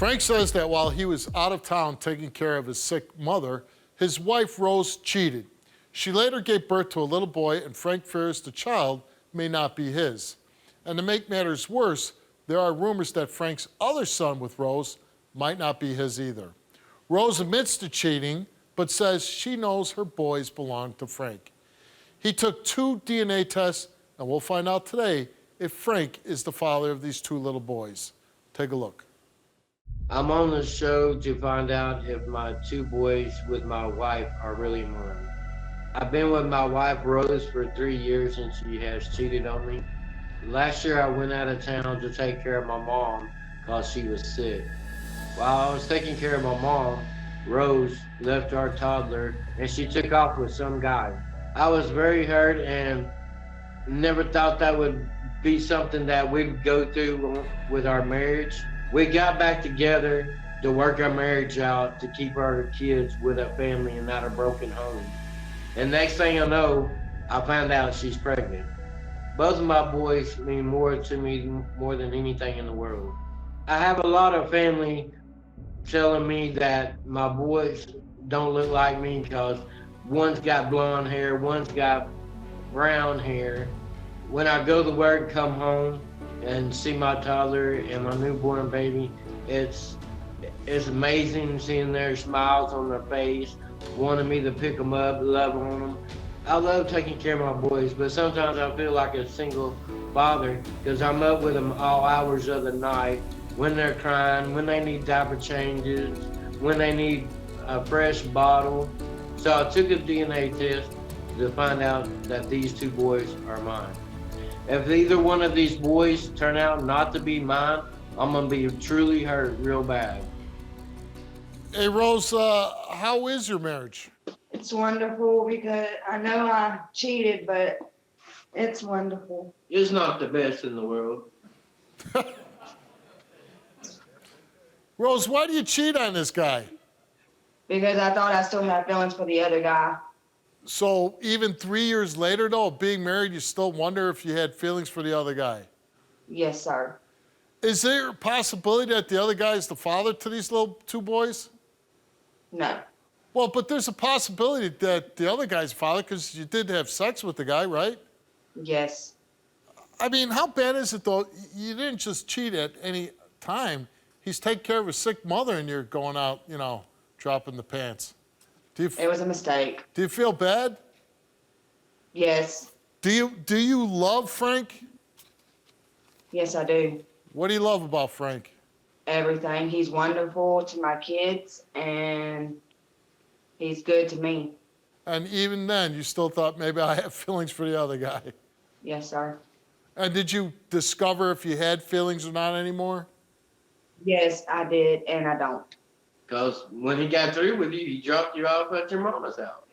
Frank says that while he was out of town taking care of his sick mother, his wife, Rose, cheated. She later gave birth to a little boy, and Frank fears the child may not be his. And to make matters worse, there are rumors that Frank's other son with Rose might not be his either. Rose admits to cheating, but says she knows her boys belong to Frank. He took 2 DNA tests, and we'll find out today if Frank is the father of these 2 little boys. Take a look. I'm on the show to find out if my 2 boys with my wife are really mine. I've been with my wife, Rose, for 3 years, and she has cheated on me. Last year, I went out of town to take care of my mom because she was sick. While I was taking care of my mom, Rose left our toddler, and she took off with some guy. I was very hurt and never thought that would be something that we'd go through with our marriage. We got back together to work our marriage out, to keep our kids with a family and not a broken home. And next thing I know, I found out she's pregnant. Both of my boys mean more to me more than anything in the world. I have a lot of family telling me that my boys don't look like me because one's got blonde hair, one's got brown hair. When I go to work, come home, and see my toddler and my newborn baby, it's amazing seeing their smiles on their face, wanting me to pick them up, love on them. I love taking care of my boys, but sometimes I feel like a single father because I'm up with them all hours of the night when they're crying, when they need diaper changes, when they need a fresh bottle. So I took a DNA test to find out that these 2 boys are mine. If either one of these boys turn out not to be mine, I'm gonna be truly hurt real bad. Hey, Rose, how is your marriage? It's wonderful because I know I cheated, but it's wonderful. It's not the best in the world. Rose, why do you cheat on this guy? Because I thought I still had feelings for the other guy. So even 3 years later, though, of being married, you still wonder if you had feelings for the other guy? Yes, sir. Is there a possibility that the other guy is the father to these little 2 boys? No. Well, but there's a possibility that the other guy's father, because you did have sex with the guy, right? Yes. I mean, how bad is it, though? You didn't just cheat at any time. He's taking care of his sick mother, and you're going out, you know, dropping the pants. It was a mistake. Do you feel bad? Yes. Do you love Frank? Yes, I do. What do you love about Frank? Everything. He's wonderful to my kids, and he's good to me. And even then, you still thought maybe I have feelings for the other guy. Yes, sir. And did you discover if you had feelings or not anymore? Yes, I did, and I don't. Because when he got through with you, he dropped you off at your mama's house.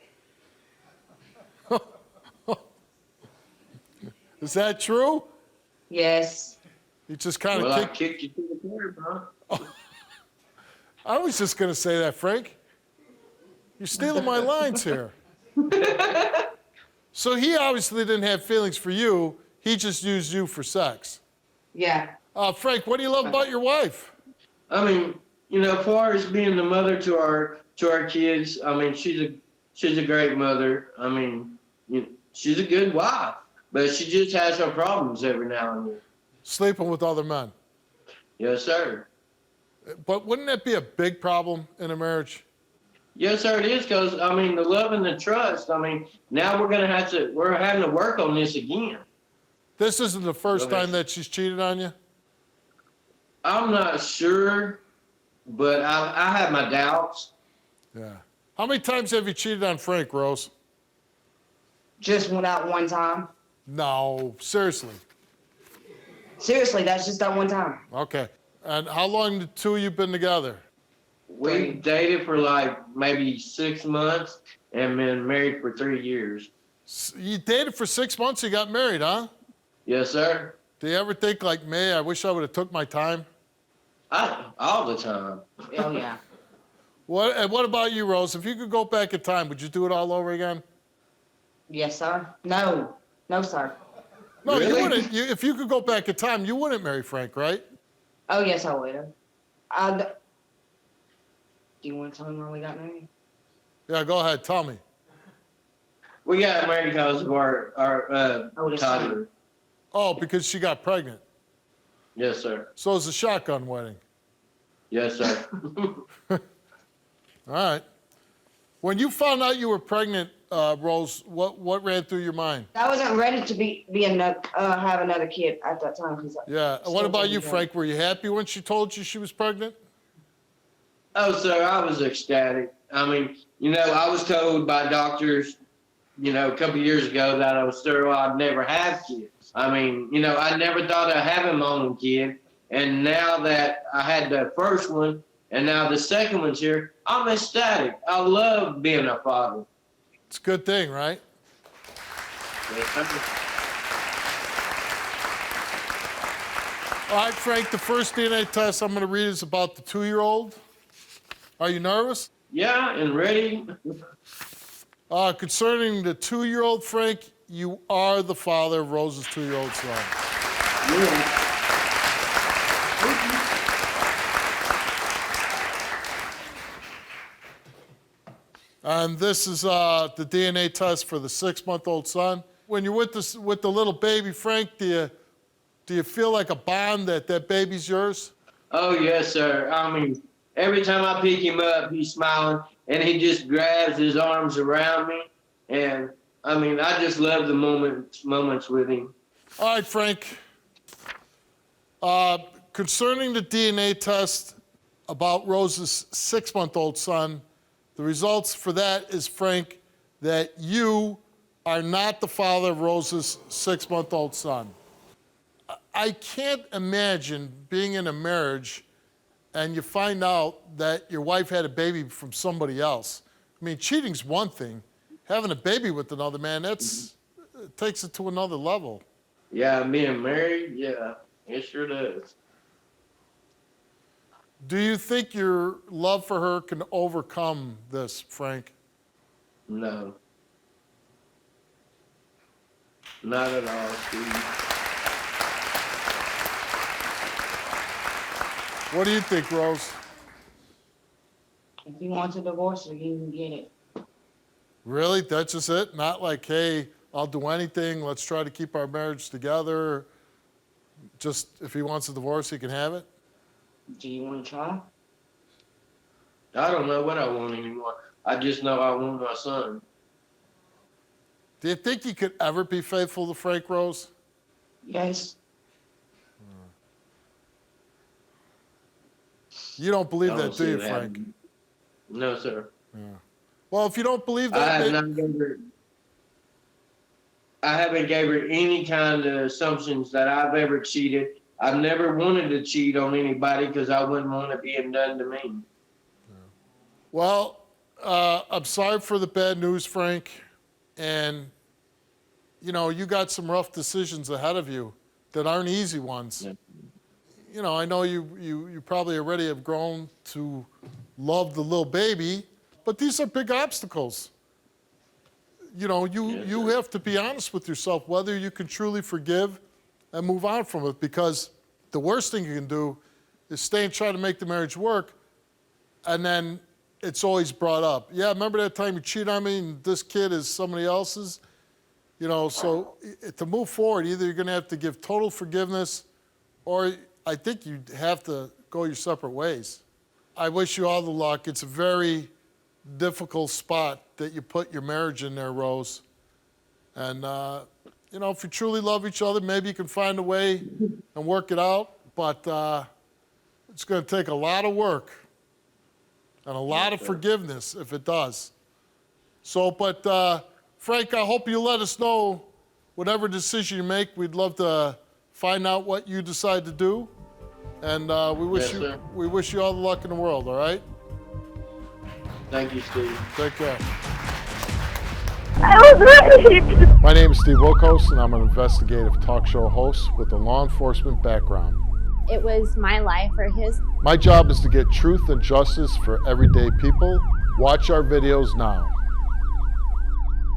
Is that true? Yes. He just kind of I kicked you to the curb, huh? I was just going to say that, Frank. You're stealing my lines here. So he obviously didn't have feelings for you. He just used you for sex. Yeah. Frank, what do you love about your wife? I mean, you know, as far as being the mother to our kids, I mean, she's a great mother. I mean, she's a good wife, but she just has her problems every now and then. Sleeping with other men. Yes, sir. But wouldn't that be a big problem in a marriage? Yes, sir, it is, because, I mean, the love and the trust, I mean, now we're having to work on this again. This isn't the first time that she's cheated on you? I'm not sure, but I have my doubts. Yeah. How many times have you cheated on Frank, Rose? Just went out one time. No, seriously. Seriously, that's just that one time. Okay. And how long the 2 of you been together? We dated for like maybe 6 months and been married for 3 years. You dated for 6 months, you got married, huh? Yes, sir. Do you ever think like me, I wish I would have took my time? All the time. Oh, yeah. What about you, Rose? If you could go back in time, would you do it all over again? Yes, sir. No. No, sir. No, Really? you wouldn't. If you could go back in time, you wouldn't marry Frank, right? Oh, yes, I would have. Do you want to tell me why we got married? Yeah, go ahead. Tell me. We got married because of our Oldest toddler. son. Oh, because she got pregnant. Yes, sir. So it's a shotgun wedding. Yes, sir. All right. When you found out you were pregnant, Rose, what ran through your mind? I wasn't ready to be another have another kid at that time. 'Cause Yeah. still What about you, wasn't Frank? Were you happy when she told you she was pregnant? Oh, sir, I was ecstatic. I mean, I was told by doctors, a couple years ago that I was sterile. I'd never have kids. I mean, I never thought I'd have my own kid. And now that I had the first one, and now the second one's here, I'm ecstatic. I love being a father. It's a good thing, right? Yes, sir. All right, Frank, the first DNA test I'm going to read is about the 2-year-old. Are you nervous? Yeah, and ready. Concerning the 2-year-old, Frank, you are the father of Rose's 2-year-old son. Yeah. And this is the DNA test for the 6-month-old son. When you're with the little baby, Frank, do you feel like a bond that baby's yours? Oh, yes, sir. I mean, every time I pick him up, he's smiling, and he just grabs his arms around me. And, I mean, I just love the moments with him. All right, Frank. Concerning the DNA test about Rose's 6-month-old son, the results for that is, Frank, that you are not the father of Rose's 6-month-old son. I can't imagine being in a marriage and you find out that your wife had a baby from somebody else. I mean, cheating's one thing. Having a baby with another man, it takes it to another level. Yeah, being married, yeah, it sure does. Do you think your love for her can overcome this, Frank? No. Not at all, Steve. What do you think, Rose? If he wants a divorce, he can get it. Really? That's just it? Not like, hey, I'll do anything, let's try to keep our marriage together. Just if he wants a divorce, he can have it? Do you want to try? I don't know what I want anymore. I just know I want my son. Do you think you could ever be faithful to Frank, Rose? Yes. You don't believe I that, don't do see you, that. Frank? No, sir. Well, if you don't believe I that, haven't gave her any kind of assumptions that I've ever cheated. I've never wanted to cheat on anybody because I wouldn't want it being done to me. well, I'm sorry for the bad news, Frank. And, you got some rough decisions ahead of you that aren't easy ones. Yeah. I know you probably already have grown to love the little baby, but these are big obstacles. You have to be honest with yourself whether you can truly forgive and move on from it, because the worst thing you can do is stay and try to make the marriage work, and then it's always brought up. Yeah, remember that time you cheated on me and this kid is somebody else's? So to move forward, either you're gonna have to give total forgiveness, or I think you have to go your separate ways. I wish you all the luck. It's a very difficult spot that you put your marriage in there, Rose. And, if you truly love each other, maybe you can find a way and work it out. But it's going to take a lot of work and a lot of forgiveness if it does. So, but Frank, I hope you let us know whatever decision you make. We'd love to find out what you decide to do. And we wish you all the luck in the world, all right? Thank you, Steve. Take care. I was right. My name is Steve Wilkos, and I'm an investigative talk show host with a law enforcement background. It was my life or his. My job is to get truth and justice for everyday people. Watch our videos now.